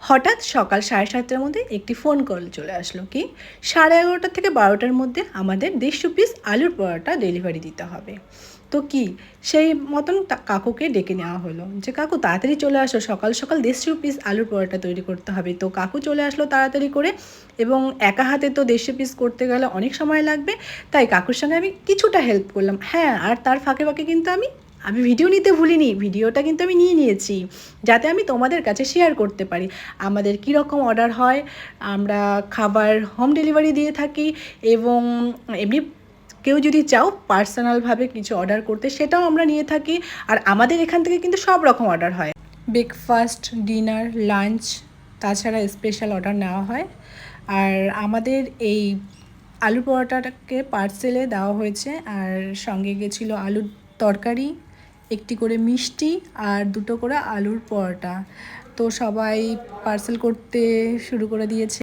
হঠাৎ সকাল 7:30টার মধ্যে একটি ফোন কল চলে আসলো কি 11:30 থেকে 12টার মধ্যে আমাদের 150 পিস আলুর পরোটা ডেলিভারি দিতে হবে। তো কি সেই মতন কাকুকে ডেকে নেওয়া হলো যে কাকু তাড়াতাড়ি চলে আসো, সকাল সকাল 150 পিস আলুর পরোটা তৈরি করতে হবে। তো কাকু চলে আসলো তাড়াতাড়ি করে, এবং একা হাতে তো 150 পিস করতে গেলে অনেক সময় লাগবে, তাই কাকুর সঙ্গে আমি কিছুটা হেল্প করলাম। হ্যাঁ, আর তার ফাঁকে ফাঁকে কিন্তু আমি ভিডিও নিতে ভুলিনি, ভিডিওটা কিন্তু আমি নিয়ে নিয়েছি যাতে আমি তোমাদের কাছে শেয়ার করতে পারি আমাদের কীরকম অর্ডার হয়। আমরা খাবার হোম ডেলিভারি দিয়ে থাকি, এবং এমনি কেউ যদি চাও পার্সোনালভাবে কিছু অর্ডার করতে সেটাও আমরা নিয়ে থাকি। আর আমাদের এখান থেকে কিন্তু সব রকম অর্ডার হয়, ব্রেকফাস্ট, ডিনার, লাঞ্চ, তাছাড়া স্পেশাল অর্ডার নেওয়া হয়। আর আমাদের এই আলু পরোটাটাকে পার্সেলে দেওয়া হয়েছে, আর সঙ্গে গেছিলো আলুর তরকারি, একটি করে মিষ্টি, আর 2টো করে আলুর পরোটা। তো সবাই পার্সেল করতে শুরু করে দিয়েছে।